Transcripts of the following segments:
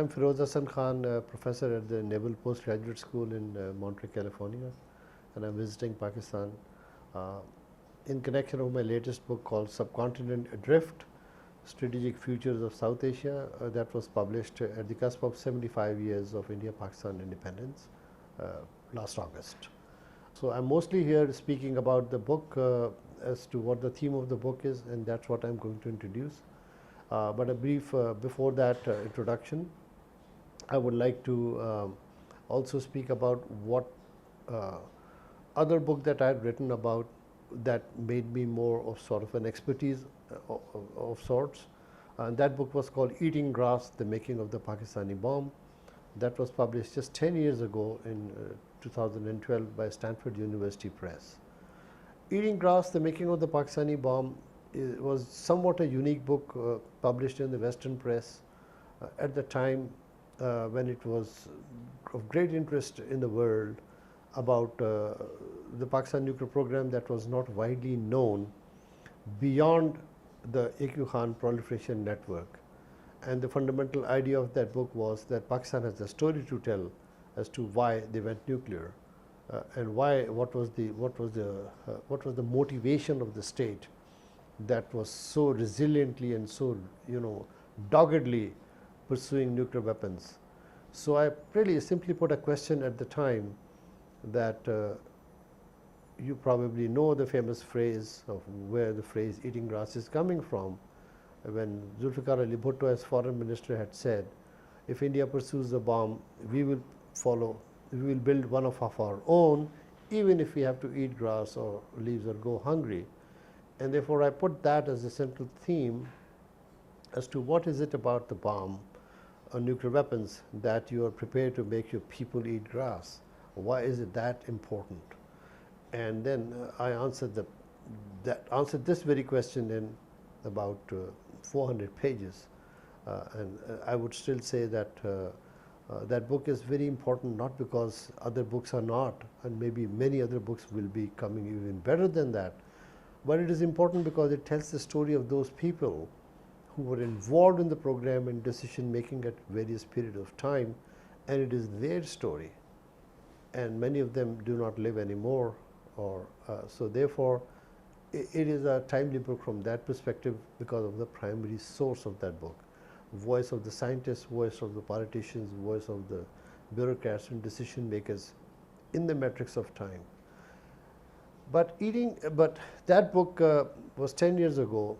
Feroz Hassan Khan, professor at the Naval Postgraduate School in Monterey, California, and I'm visiting Pakistan in connection with my latest book called Subcontinent Adrift, Strategic Futures of South Asia, that was published at the cusp of 75 years of India-Pakistan independence last August. So I'm mostly here speaking about the book as to what the theme of the book is, and that's what I'm going to introduce. But a brief, before that introduction, I would like to also speak about what other book that I had written about that made me more of sort of an expertise of sorts. And that book was called Eating Grass, The Making of the Pakistani Bomb. That was published just 10 years ago in 2012 by Stanford University Press. Eating Grass, The Making of the Pakistani Bomb was somewhat a unique book published in the Western press at the time when it was of great interest in the world about the Pakistan nuclear program that was not widely known beyond the AQ Khan proliferation network. And the fundamental idea of that book was that Pakistan has a story to tell as to why they went nuclear and what was the motivation of the state that was so resiliently and so doggedly pursuing nuclear weapons. So I really simply put a question at the time that you probably know the famous phrase of where the phrase eating grass is coming from, when Zulfikar Ali Bhutto as foreign minister had said, if India pursues the bomb, we will build one of our own, even if we have to eat grass or leaves or go hungry. And therefore, I put that as a central theme as to what is it about the bomb or nuclear weapons that you are prepared to make your people eat grass. Why is it that important? And then I answered this very question in about 400 pages. And I would still say that that book is very important, not because other books are not, and maybe many other books will be coming even better than that. But it is important because it tells the story of those people who were involved in the program and decision making at various periods of time, and it is their story. And many of them do not live anymore, so therefore it is a timely book from that perspective because of the primary source of that book. Voice of the scientists, voice of the politicians, voice of the bureaucrats and decision makers in the matrix of time. But that book was 10 years ago.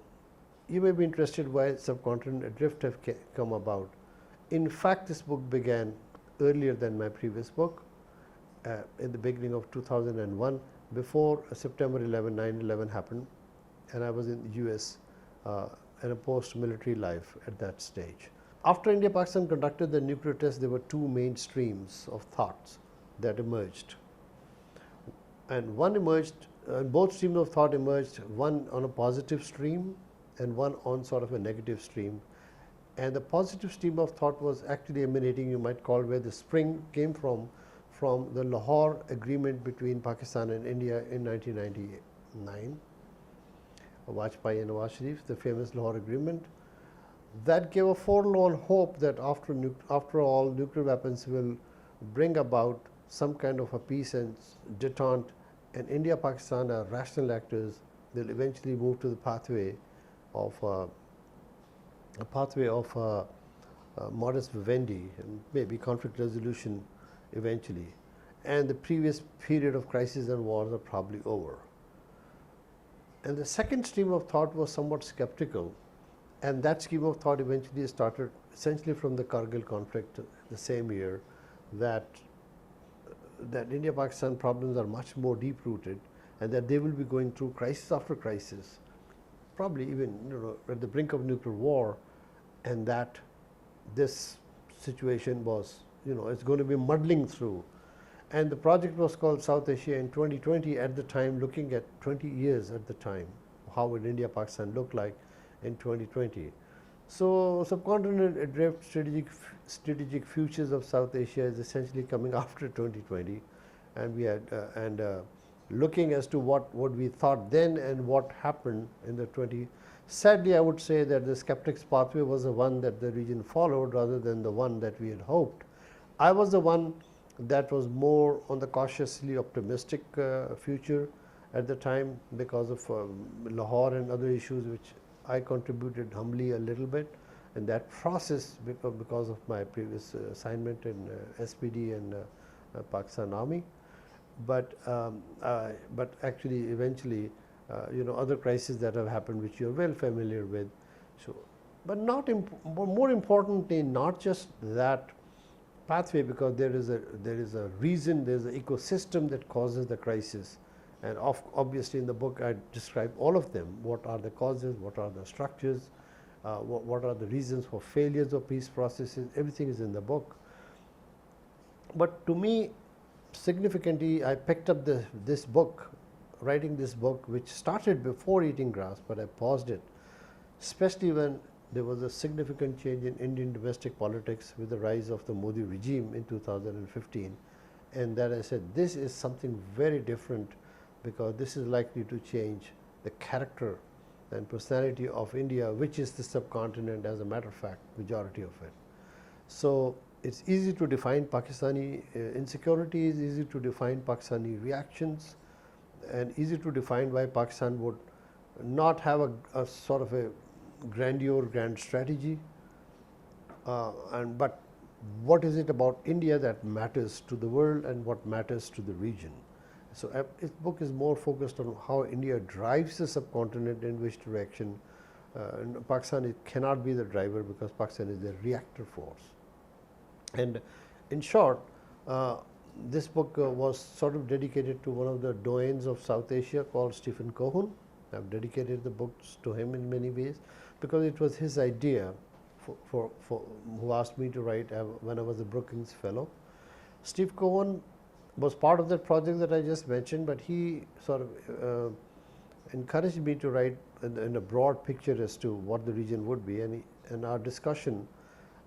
You may be interested why Subcontinent Adrift have come about. In fact, this book began earlier than my previous book, in the beginning of 2001, before September 11, 9/11 happened, and I was in the US in a post-military life at that stage. After India-Pakistan conducted the nuclear test, there were two main streams of thoughts that emerged. And both streams of thought emerged, one on a positive stream and one on sort of a negative stream. And the positive stream of thought was actually emanating, you might call, where the spring came from the Lahore Agreement between Pakistan and India in 1999, Vajpayee and Nawaz Sharif, the famous Lahore Agreement. That gave a forlorn hope that after all, nuclear weapons will bring about some kind of a peace and detente, and India, Pakistan are rational actors. They'll eventually move to the pathway of modus vivendi and maybe conflict resolution eventually. And the previous period of crises and wars are probably over. And the second stream of thought was somewhat skeptical, and that stream of thought eventually started essentially from the Kargil conflict the same year, that India-Pakistan problems are much more deep-rooted, and that they will be going through crisis after crisis, probably even at the brink of nuclear war, and that this situation was, it's going to be muddling through. And the project was called South Asia in 2020 at the time, looking at 20 years at the time, how would India-Pakistan look like in 2020. So Subcontinent Adrift, Strategic Futures of South Asia is essentially coming after 2020, and we had looking as to what we thought then and what happened in the Sadly, I would say that the skeptic's pathway was the one that the region followed rather than the one that we had hoped. I was the one that was more on the cautiously optimistic future at the time because of Lahore and other issues which I contributed humbly a little bit in that process because of my previous assignment in SPD and Pakistan Army. But actually eventually other crises that have happened which you are well familiar with. So, but more importantly, not just that pathway, because there is a reason, there is an ecosystem that causes the crisis, and obviously in the book I describe all of them. What are the causes? What are the structures? What are the reasons for failures of peace processes? Everything is in the book. But to me, significantly, I picked up this book, writing this book, which started before Eating Grass, but I paused it, especially when there was a significant change in Indian domestic politics with the rise of the Modi regime in 2015. And that I said, this is something very different, because this is likely to change the character and personality of India, which is the subcontinent, as a matter of fact, majority of it. So it's easy to define Pakistani insecurities, easy to define Pakistani reactions, and easy to define why Pakistan would not have a sort of a grand strategy, but what is it about India that matters to the world and what matters to the region? So this book is more focused on how India drives the subcontinent, in which direction. And Pakistan cannot be the driver, because Pakistan is the reactor force. And in short, this book was sort of dedicated to one of the doyens of South Asia called Stephen Cohen. I've dedicated the books to him in many ways, because it was his idea who asked me to write when I was a Brookings Fellow. Steve Cohen was part of that project that I just mentioned, but he sort of encouraged me to write in a broad picture as to what the region would be, and our discussion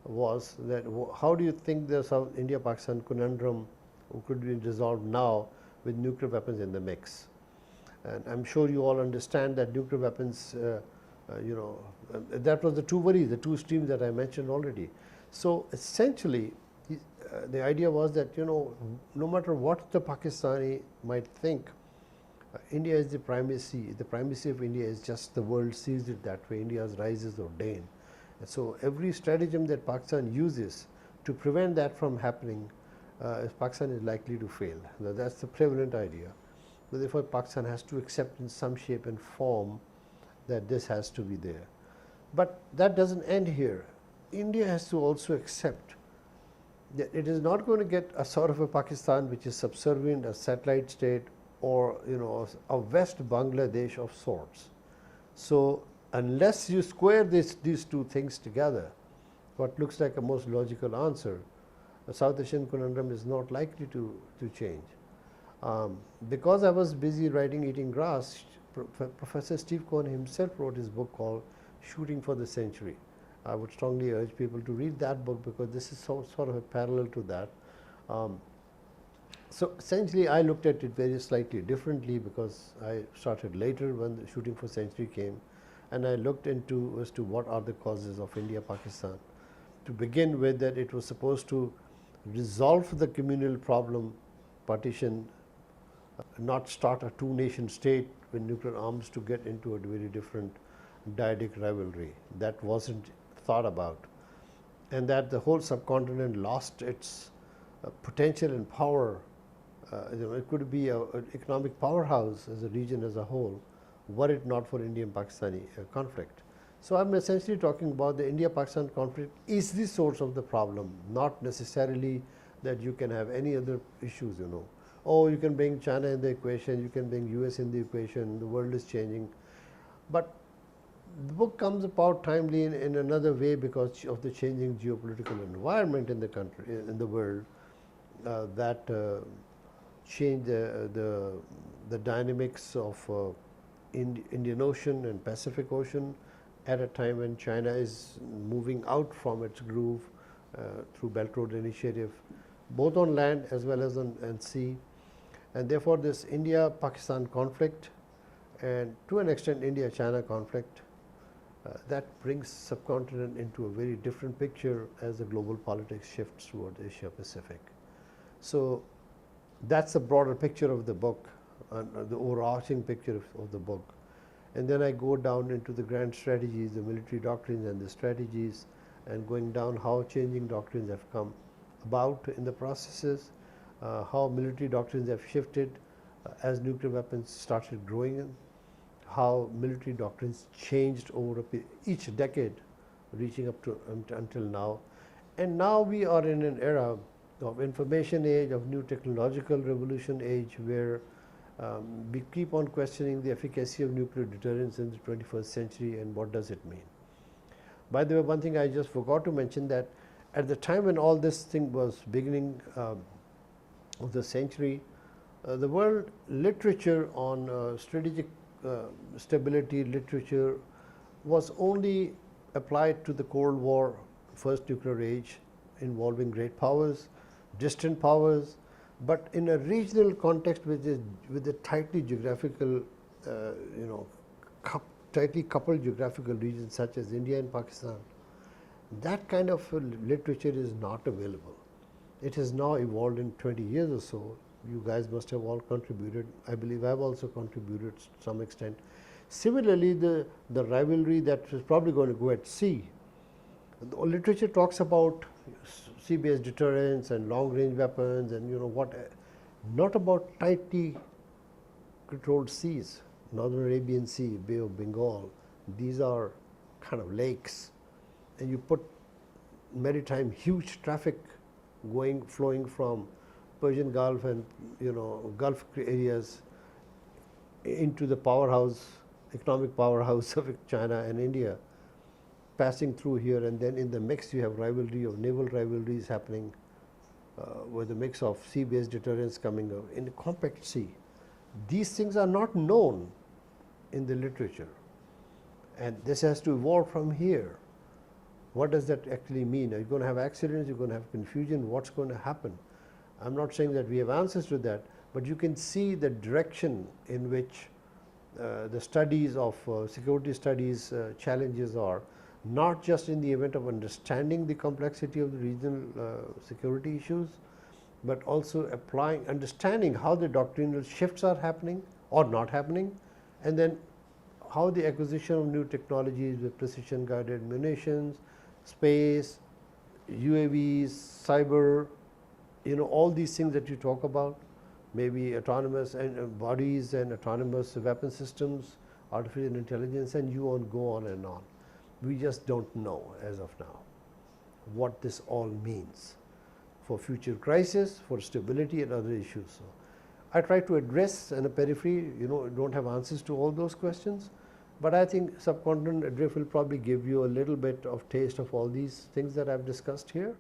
was that how do you think the South India-Pakistan conundrum could be resolved now with nuclear weapons in the mix? And I'm sure you all understand that nuclear weapons, that was the two worries, the two streams that I mentioned already. So essentially, the idea was that, no matter what the Pakistani might think, India is the primacy. The primacy of India is just the world sees it that way. India's rise is ordained. And so every stratagem that Pakistan uses to prevent that from happening, Pakistan is likely to fail. Now, that's the prevalent idea. So therefore, Pakistan has to accept in some shape and form that this has to be there. But that doesn't end here. India has to also accept that it is not going to get a sort of a Pakistan which is subservient, a satellite state, or a West Bangladesh of sorts. So unless you square these two things together, what looks like a most logical answer, the South Asian conundrum is not likely to change. Because I was busy writing Eating Grass, Professor Steve Cohen himself wrote his book called Shooting for the Century. I would strongly urge people to read that book, because this is sort of a parallel to that. So essentially, I looked at it very slightly differently, because I started later when the Shooting for Century came, and I looked into as to what are the causes of India-Pakistan. To begin with, that it was supposed to resolve the communal problem, partition, not start a two-nation state with nuclear arms to get into a very different dyadic rivalry. That wasn't thought about, and that the whole subcontinent lost its potential and power. It could be an economic powerhouse as a region as a whole, were it not for Indian-Pakistani conflict. So I'm essentially talking about the India-Pakistan conflict is the source of the problem, not necessarily that you can have any other issues, Oh, you can bring China in the equation, you can bring US in the equation, the world is changing. But the book comes about timely in another way, because of the changing geopolitical environment in the country, in the world, that change the dynamics of Indian Ocean and Pacific Ocean at a time when China is moving out from its groove through Belt Road Initiative, both on land as well as on sea. And therefore, this India-Pakistan conflict, and to an extent India-China conflict, that brings subcontinent into a very different picture as the global politics shifts toward Asia Pacific. So that's the broader picture of the book, the overarching picture of the book. And then I go down into the grand strategies, the military doctrines and the strategies, and going down how changing doctrines have come about in the processes, how military doctrines have shifted as nuclear weapons started growing in, how military doctrines changed over each decade, reaching up to until now. And now we are in an era of information age, of new technological revolution age, where we keep on questioning the efficacy of nuclear deterrence in the 21st century and what does it mean. By the way, one thing I just forgot to mention, that at the time when all this thing was beginning of the century, the world literature on strategic stability literature was only applied to the Cold War, first nuclear age, involving great powers, distant powers, but in a regional context with a tightly geographical, tightly coupled geographical regions such as India and Pakistan, that kind of literature is not available. It has now evolved in 20 years or so. You guys must have all contributed. I believe I've also contributed to some extent. Similarly, the rivalry that is probably going to go at sea. The literature talks about sea-based deterrence and long-range weapons and not about tightly controlled seas. Northern Arabian Sea, Bay of Bengal, these are kind of lakes, and you put maritime huge traffic flowing from Persian Gulf and Gulf areas into the economic powerhouse of China and India, passing through here, and then in the mix you have naval rivalries happening with a mix of sea-based deterrence coming in the compact sea. These things are not known in the literature, and this has to evolve from here. What does that actually mean? Are you going to have accidents? You're going to have confusion? What's going to happen? I'm not saying that we have answers to that, but you can see the direction in which the studies of security studies challenges are, not just in the event of understanding the complexity of the regional security issues, but also understanding how the doctrinal shifts are happening or not happening, and then how the acquisition of new technologies with precision guided munitions, space, UAVs, cyber, all these things that you talk about, maybe autonomous bodies and autonomous weapon systems, artificial intelligence, and go on and on. We just don't know as of now what this all means for future crisis, for stability and other issues. So I try to address in a periphery, don't have answers to all those questions, but I think Subcontinent Adrift will probably give you a little bit of taste of all these things that I've discussed here.